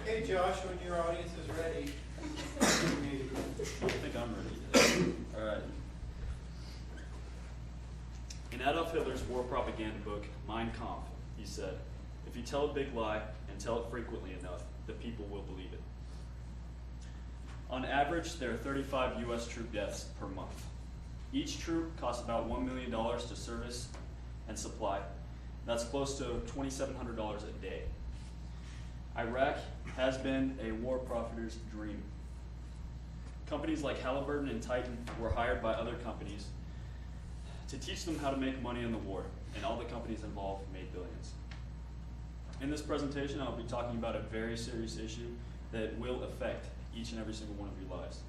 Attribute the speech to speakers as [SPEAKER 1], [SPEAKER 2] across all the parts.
[SPEAKER 1] Okay, Josh, when your audience is ready.
[SPEAKER 2] I think I'm ready. All right. In Adolf Hitler's war propaganda book, Mein Kampf, he said, "If you tell a big lie and tell it frequently enough, the people will believe it." On average, there are 35 U.S. troop deaths per month. Each troop costs about $1 million to service and supply. That's close to $2,700 a day. Iraq has been a war profiteer's dream. Companies like Halliburton and Titan were hired by other companies to teach them how to make money in the war, and all the companies involved made billions. In this presentation, I'll be talking about a very serious issue that will affect each and every single one of your lives.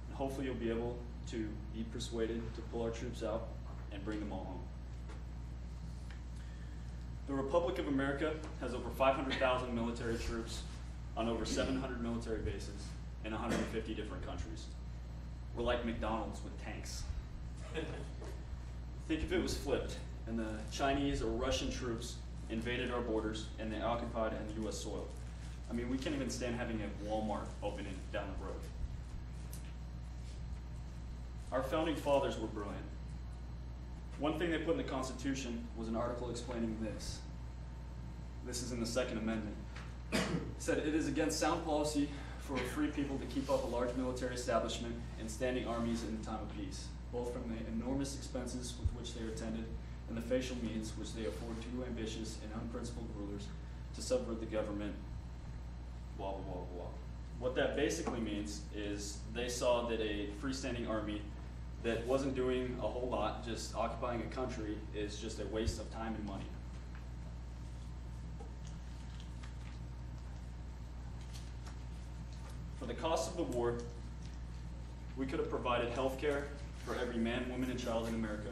[SPEAKER 2] And hopefully you'll be able to be persuaded to pull our troops out and bring them all home. The Republic of America has over 500,000 military troops on over 700 military bases in 150 different countries. We're like McDonald's with tanks. Think if it was flipped and the Chinese or Russian troops invaded our borders and they occupied the US soil. I mean, we can't even stand having a Walmart opening down the road. Our founding fathers were brilliant. One thing they put in the Constitution was an article explaining this. This is in the Second Amendment. It said, "It is against sound policy for free people to keep up a large military establishment and standing armies in the time of peace, both from the enormous expenses with which they are attended and the facial means which they afford to ambitious and unprincipled rulers to subvert the government," blah, blah, blah, blah. What that basically means is they saw that a freestanding army that wasn't doing a whole lot, just occupying a country, is just a waste of time and money. For the cost of the war, we could have provided health care for every man, woman, and child in America.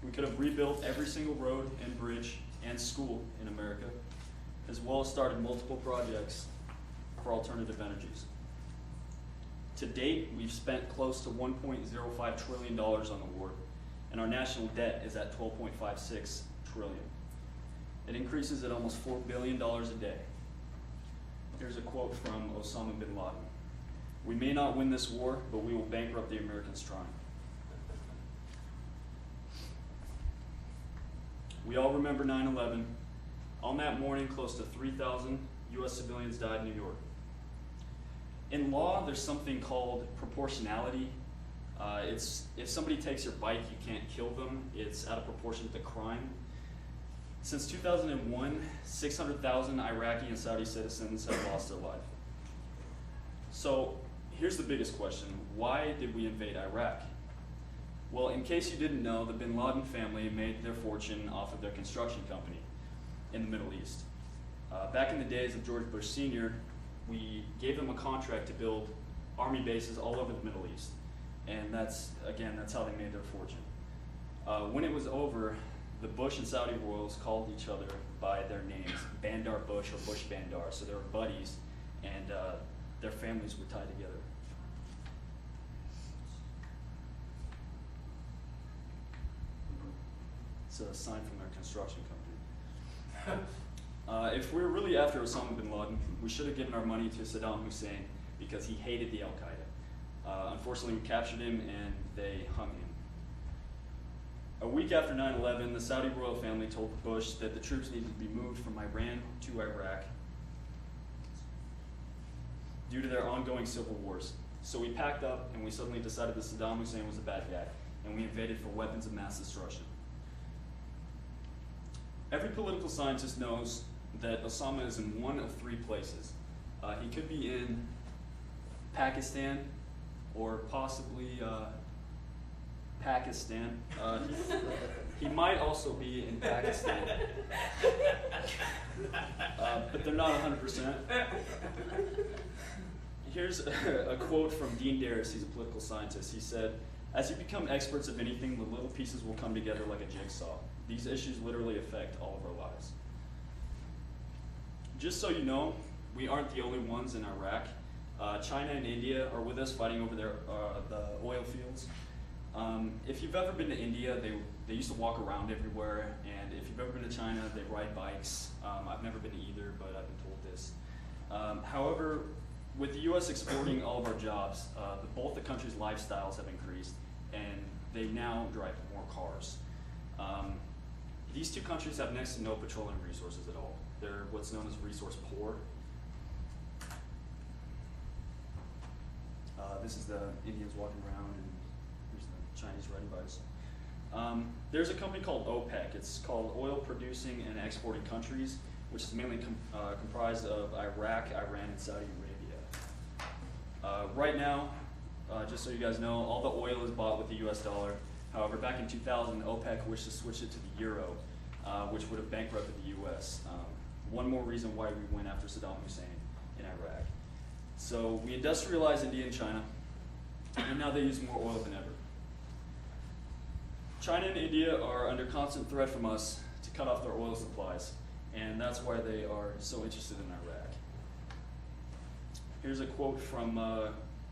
[SPEAKER 2] We could have rebuilt every single road and bridge and school in America, as well as started multiple projects for alternative energies. To date, we've spent close to $1.05 trillion on the war, and our national debt is at $12.56 trillion. It increases at almost $4 billion a day. Here's a quote from Osama bin Laden. "We may not win this war, but we will bankrupt the Americans trying." We all remember 9/11. On that morning, close to 3,000 US civilians died in New York. In law, there's something called proportionality. It's if somebody takes your bike, you can't kill them. It's out of proportion to the crime. Since 2001, 600,000 Iraqi and Saudi citizens have lost their life. So here's the biggest question. Why did we invade Iraq? Well, in case you didn't know, the bin Laden family made their fortune off of their construction company in the Middle East. Back in the days of George Bush Sr., we gave them a contract to build army bases all over the Middle East. And that's how they made their fortune. When it was over, the Bush and Saudi royals called each other by their names, Bandar Bush or Bush Bandar. So they were buddies, and their families were tied together. It's a sign from their construction company. If we were really after Osama bin Laden, we should have given our money to Saddam Hussein because he hated the Al-Qaeda. Unfortunately, we captured him and they hung him. A week after 9/11, the Saudi royal family told Bush that the troops needed to be moved from Iran to Iraq due to their ongoing civil wars. So we packed up and we suddenly decided that Saddam Hussein was a bad guy, and we invaded for weapons of mass destruction. Every political scientist knows that Osama is in one of three places. He could be in Pakistan or possibly Pakistan. He might also be in Pakistan, but they're not 100%. Here's a quote from Dean Darris. He's a political scientist. He said, "As you become experts of anything, the little pieces will come together like a jigsaw. These issues literally affect all of our lives." Just so you know, we aren't the only ones in Iraq. China and India are with us fighting over the oil fields. If you've ever been to India, they used to walk around everywhere, and if you've ever been to China, they ride bikes. I've never been to either, but I've been told this. However, with the U.S. exporting all of our jobs, both the country's lifestyles have increased, and they now drive more cars. These two countries have next to no petroleum resources at all. They're what's known as resource poor. This is the Indians walking around, and here's the Chinese riding bikes. There's a company called OPEC. It's called Oil Producing and Exporting Countries, which is mainly comprised of Iraq, Iran, and Saudi Arabia. Right now, just so you guys know, all the oil is bought with the US dollar. However, back in 2000, OPEC wished to switch it to the euro, which would have bankrupted the US. One more reason why we went after Saddam Hussein in Iraq. So we industrialized India and China, and now they use more oil than ever. China and India are under constant threat from us to cut off their oil supplies, and that's why they are so interested in Iraq. Here's a quote from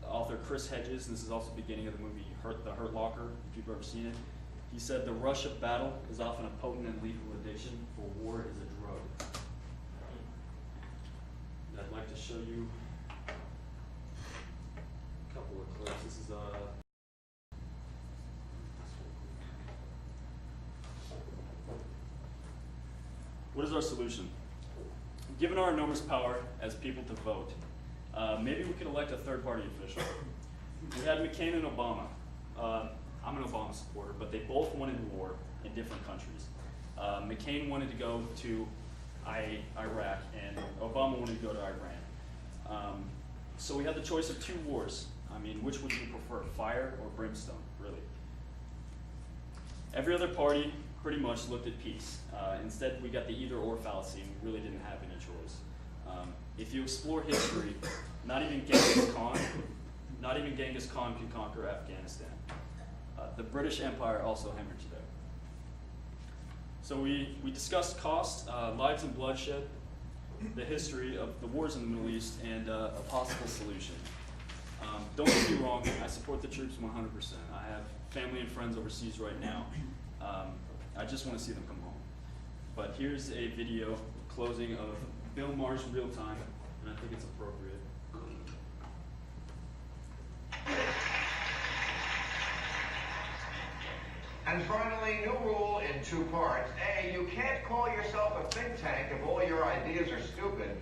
[SPEAKER 2] author Chris Hedges, and this is also the beginning of the movie The Hurt Locker, if you've ever seen it. He said, "The rush of battle is often a potent and lethal addiction, for war is a drug." And I'd like to show you a couple of clips. This is what is our solution? Given our enormous power as people to vote, maybe we could elect a third-party official. We had McCain and Obama. I'm an Obama supporter, but they both wanted war in different countries. McCain wanted to go to Iraq, and Obama wanted to go to Iran. So we had the choice of two wars. I mean, which would you prefer, fire or brimstone, really? Every other party pretty much looked at peace. Instead, we got the either-or fallacy, and we really didn't have any choice. If you explore history, not even Genghis Khan can conquer Afghanistan. The British Empire also hemorrhaged there. So we discussed cost, lives and bloodshed, the history of the wars in the Middle East, and a possible solution. Don't get me wrong, I support the troops 100%. I have family and friends overseas right now. I just want to see them come home. But here's a video closing of Bill Maher's Real Time, and I think it's appropriate.
[SPEAKER 3] And finally, new rule in 2 parts. A, you can't call yourself a think tank if all your ideas are stupid.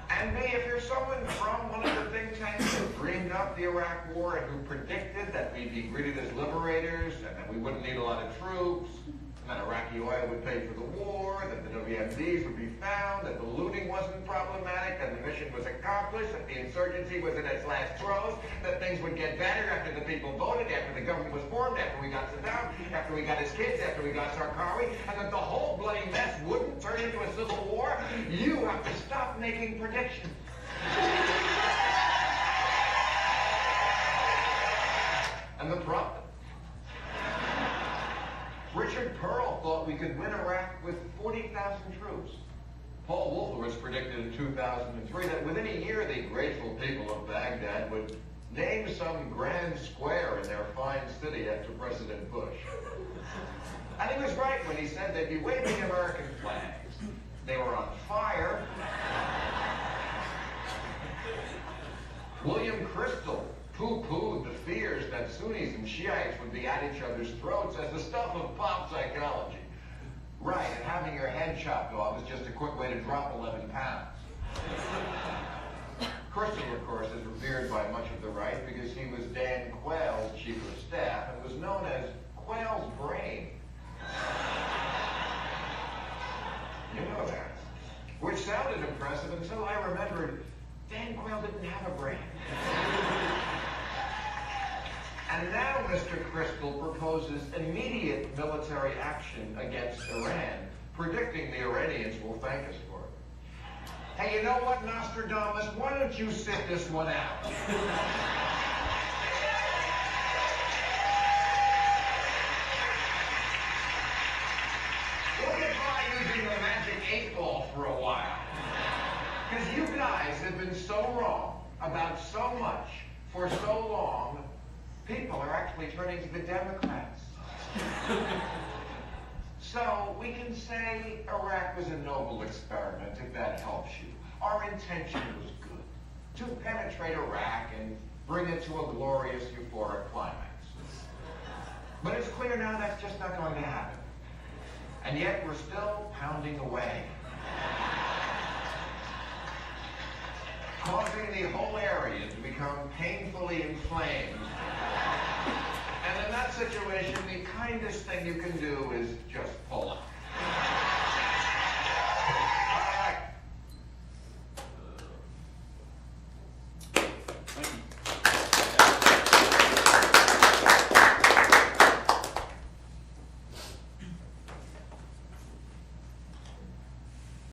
[SPEAKER 3] And B, if you're someone from one of the think tanks that dreamed up the Iraq War and who predicted that we'd be greeted as liberators and that we wouldn't need a lot of troops, and that Iraqi oil would pay for the war, that the WMVs would be found, that the looting wasn't problematic, that the mission was accomplished, that the insurgency was in its last throes, that things would get better after the people voted, after the government was formed, after we got Saddam, after we got his kids, after we got Sarkawi, and that the whole bloody mess wouldn't turn into a civil war, you have to stop making predictions. And the problem? Richard Pearl thought we could win Iraq with 40,000 troops. Paul Wolfowitz predicted in 2003 that within a year the grateful people of Baghdad would name some grand square in their fine city after President Bush. And he was right when he said they'd be waving American flags. They were on fire. William Crystal pooh-poohed the fears that Sunnis and Shiites would be at each other's throats as the stuff of pop psychology. Right, and having your head chopped off is just a quick way to drop 11 pounds. Crystal, of course, is revered by much of the right because he was Dan Quayle's chief of staff and was known as Quayle's brain. You know that. Which sounded impressive until I remembered Dan Quayle didn't have a brain. And now Mr. Crystal proposes immediate military action against Iran, predicting the Iranians will thank us for it. Hey, you know what, Nostradamus? Why don't you sit this one out? We'll get by using the magic 8-ball for a while. Because you guys have been so wrong about so much for so long, people are actually turning to the Democrats. So we can say Iraq was a noble experiment, if that helps you. Our intention was good, to penetrate Iraq and bring it to a glorious, euphoric climax. But it's clear now that's just not going to happen. And yet we're still pounding away, causing the whole area to become painfully inflamed. And in that situation, the kindest thing you can do is just pull out.